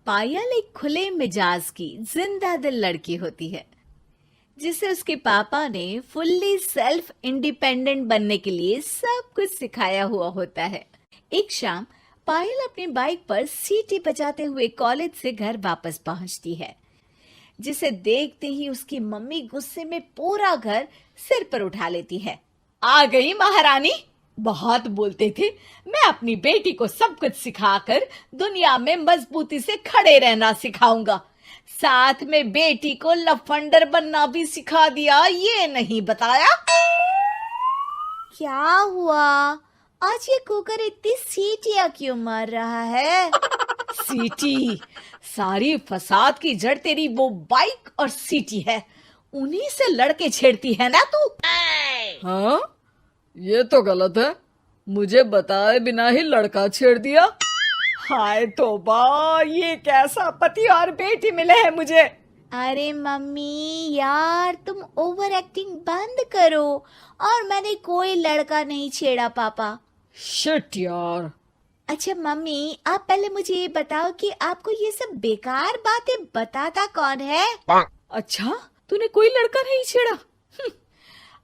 पायल एक खुले मिजाज की जिंदा दिल लड़की होती है जिसे उसके पापा ने फुल्ली सेल्फ इंडिपेंडेंट बनने के लिए सब कुछ सिखाया हुआ होता है। एक शाम पायल अपनी बाइक पर सीटी बजाते हुए कॉलेज से घर वापस पहुंचती है, जिसे देखते ही उसकी मम्मी गुस्से में पूरा घर सिर पर उठा लेती है। आ गई महारानी, बहुत बोलते थे मैं अपनी बेटी को सब कुछ सिखाकर दुनिया में मजबूती से खड़े रहना सिखाऊंगा, साथ में बेटी को लफंडर बनना भी सिखा दिया, ये नहीं बताया। क्या हुआ? आज ये कुकर इतनी सीटियां क्यों मार रहा है? सीटी? सारी फसाद की जड़ तेरी वो बाइक और सीटी है, उन्हीं से लड़के छेड़ती है ना तू। हाँ, ये तो गलत है, मुझे बताए बिना ही लड़का छेड़ दिया। हाय तौबा, ये कैसा पति और बेटी मिले हैं मुझे। अरे मम्मी यार, तुम ओवर एक्टिंग बंद करो, और मैंने कोई लड़का नहीं छेड़ा पापा। शिट यार। अच्छा मम्मी, आप पहले मुझे ये बताओ कि आपको ये सब बेकार बातें बताता कौन है? अच्छा, तूने कोई लड़का नहीं छेड़ा?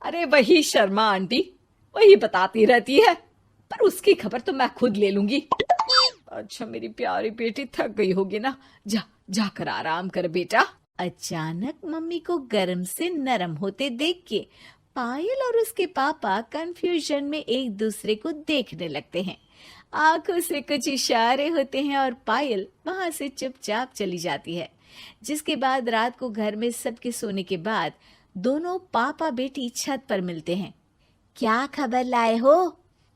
अरे वही शर्मा आंटी, वही बताती रहती है, पर उसकी खबर तो मैं खुद ले लूंगी। अच्छा मेरी प्यारी बेटी, थक गई होगी ना, जाकर आराम कर बेटा। अचानक मम्मी को गर्म से नरम होते देख के पायल और उसके पापा कंफ्यूजन में एक दूसरे को देखने लगते हैं। आंखों से कुछ इशारे होते हैं और पायल वहां से चुपचाप चली जाती है। जिसके बाद रात को घर में सबके सोने के बाद दोनों पापा बेटी छत पर मिलते हैं। क्या खबर लाए हो?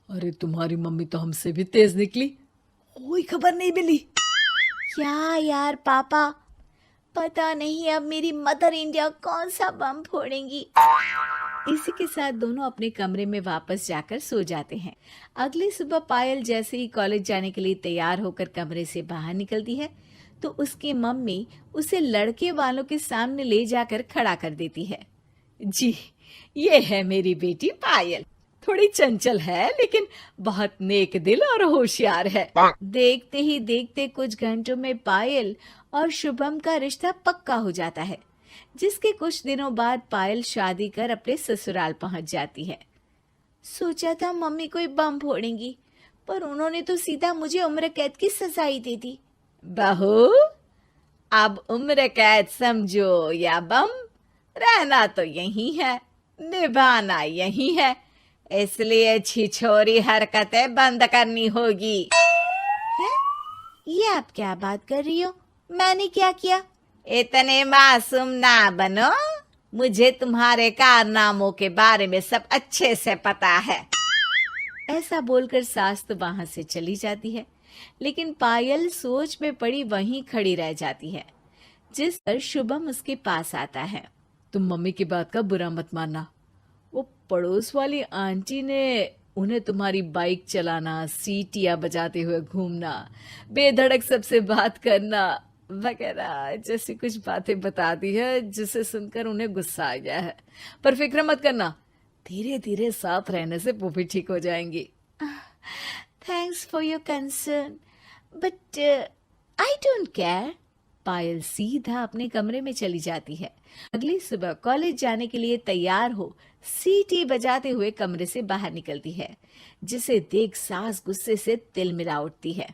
अरे तुम्हारी मम्मी तो हमसे भी तेज निकली, कोई खबर नहीं मिली। क्या यार पापा, पता नहीं अब मेरी मदर इंडिया कौन सा बम फोड़ेंगी। इसी के साथ दोनों अपने कमरे में वापस जाकर सो जाते हैं। अगली सुबह पायल जैसे ही कॉलेज जाने के लिए तैयार होकर कमरे से बाहर निकलती है तो उसकी मम्मी उसे लड़के वालों के सामने ले जाकर खड़ा कर देती है। जी, ये है मेरी बेटी पायल, थोड़ी चंचल है लेकिन बहुत नेक दिल और होशियार है। देखते ही देखते कुछ घंटों में पायल और शुभम का रिश्ता पक्का हो जाता है, जिसके कुछ दिनों बाद पायल शादी कर अपने ससुराल पहुंच जाती है। सोचा था मम्मी कोई बम फोड़ेंगी, पर उन्होंने तो सीधा मुझे उम्र कैद की सजा ही दे दी। बहू, अब उम्र कैद समझो या बम, रहना तो यही है, निभाना यही है, इसलिए छिछोरी हरकतें बंद करनी होगी। है? ये आप क्या बात कर रही हो? मैंने क्या किया? इतने मासूम ना बनो, मुझे तुम्हारे कारनामों के बारे में सब अच्छे से पता है। ऐसा बोलकर सास तो वहां से चली जाती है, लेकिन पायल सोच में पड़ी वहीं खड़ी रह जाती है। जिस पर शुभम उसके पास आता है। तुम मम्मी की बात का बुरा मत मानना, वो पड़ोस वाली आंटी ने उन्हें तुम्हारी बाइक चलाना, सीटियां बजाते हुए घूमना, बेधड़क सबसे बात करना वगैरह जैसी कुछ बातें बता दी है, जिसे सुनकर उन्हें गुस्सा आ गया है। पर फिक्र मत करना, धीरे धीरे साथ रहने से वो भी ठीक हो जाएंगी। Thanks for your concern, but I don't care. Payal सीधा अपने कमरे में चली जाती है। अगली सुबह कॉलेज जाने के लिए तैयार हो सीटी बजाते हुए कमरे से बाहर निकलती है, जिसे देख सास गुस्से से तिलमिला उठती है।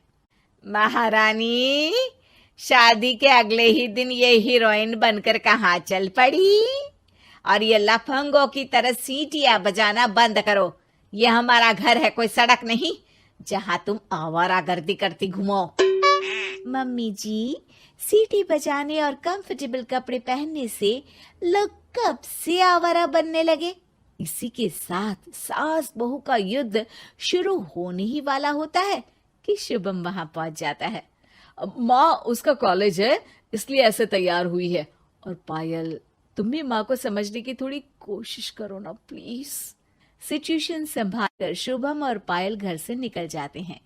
महारानी, शादी के अगले ही दिन ये हीरोइन बनकर कहाँ चल पड़ी? और ये लफंगों की तरह सीटियां बजाना बंद करो, ये हमारा घर है, कोई सड़क नहीं जहाँ तुम आवारागर्दी करती घूमो। मम्मी जी, सीटी बजाने और कंफर्टेबल कपड़े पहनने से लोग कब से आवारा बनने लगे? इसी के साथ सास बहू का युद्ध शुरू होने ही वाला होता है कि शुभम वहां पहुंच जाता है। माँ, उसका कॉलेज है इसलिए ऐसे तैयार हुई है। और पायल, तुम भी माँ को समझने की थोड़ी कोशिश करो ना प्लीज। सिचुएशन संभालकर शुभम और पायल घर से निकल जाते हैं।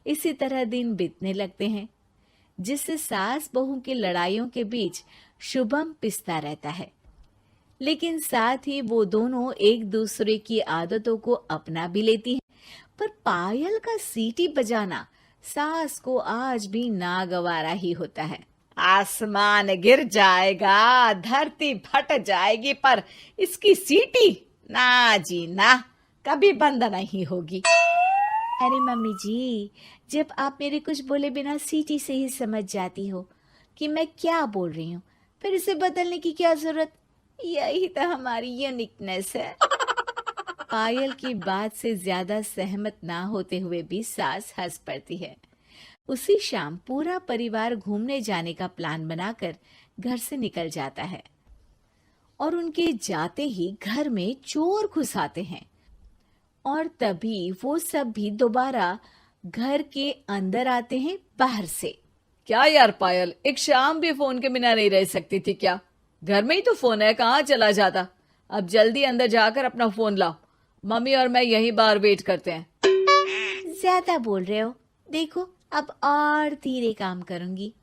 इसी तरह दिन बीतने लगते हैं, जिससे सास बहू की लड़ाइयों के बीच शुभम पिसता रहता है, लेकिन साथ ही वो दोनों एक दूसरे की आदतों को अपना भी लेती हैं। पर पायल का सीटी बजाना सास को आज भी नागवारा ही होता है। आसमान गिर जाएगा, धरती फट जाएगी, पर इसकी सीटी ना जी ना, कभी बंद नहीं होगी। अरे मम्मी जी, जब आप मेरे कुछ बोले बिना सीटी से ही समझ जाती हो कि मैं क्या बोल रही हूँ, फिर इसे बदलने की क्या जरूरत? यही तो हमारी यूनिकनेस है। पायल की बात से ज्यादा सहमत ना होते हुए भी सास हंस पड़ती है। उसी शाम पूरा परिवार घूमने जाने का प्लान बनाकर घर से निकल जाता है और उनके जाते ही घर में चोर घुस आते हैं और तभी वो सब भी दोबारा घर के अंदर आते हैं बाहर से। क्या यार पायल, एक शाम भी फोन के बिना नहीं रह सकती थी क्या? घर में ही तो फोन है, कहाँ चला जाता? अब जल्दी अंदर जाकर अपना फोन लाओ, मम्मी और मैं यहीं बाहर वेट करते हैं। ज्यादा बोल रहे हो, देखो अब और धीरे काम करूंगी।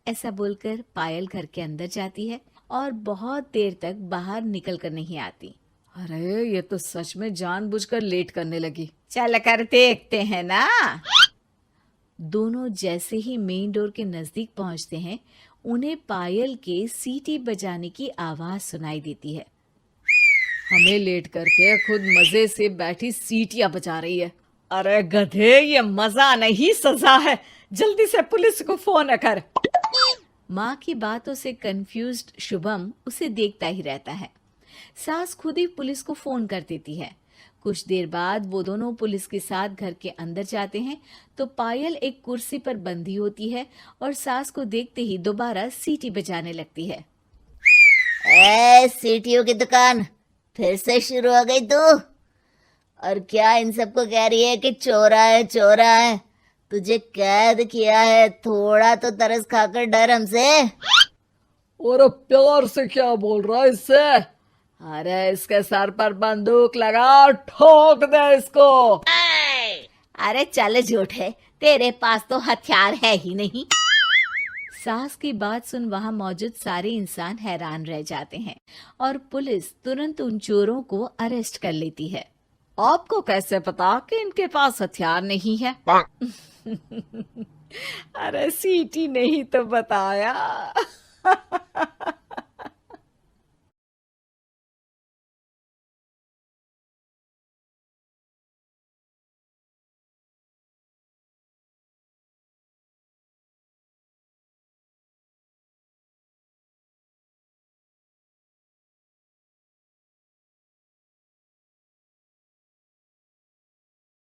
ऐसा बोलकर पायल घर के अंदर जाती है और बहुत देर तक बाहर निकल कर नहीं आती। अरे ये तो सच में जानबूझकर लेट करने लगी। चल कर देखते हैं ना। दोनों जैसे ही मेन डोर के नजदीक पहुंचते हैं, उन्हें पायल के सीटी बजाने की आवाज सुनाई देती है। हमें लेट करके खुद मजे से बैठी सीटियां बजा रही है। अरे गधे, ये मजा नहीं सजा है, जल्दी से पुलिस को फोन कर। माँ की बातों से कंफ्यूज्ड शुभम उसे देखता ही रहता है। सास खुद ही पुलिस को फोन कर देती है। कुछ देर बाद वो दोनों पुलिस के साथ घर के अंदर जाते हैं तो पायल एक कुर्सी पर बंधी होती है और सास को देखते ही दोबारा सीटी बजाने लगती है। सीटियों की दुकान फिर से शुरू हो गई तू? और क्या इन सबको कह रही है कि चोरा है चोरा है? तुझे कैद किया है, थोड़ा तो तरस खाकर डर हमसे। और प्यार से क्या बोल रहा है इससे? अरे इसके सर पर बंदूक लगा, ठोक दे इसको। अरे चल झूठे, तेरे पास तो हथियार है ही नहीं। सास की बात सुन वहां मौजूद सारे इंसान हैरान रह जाते हैं और पुलिस तुरंत उन चोरों को अरेस्ट कर लेती है। आपको कैसे पता कि इनके पास हथियार नहीं है? अरे सीटी नहीं तो बताया।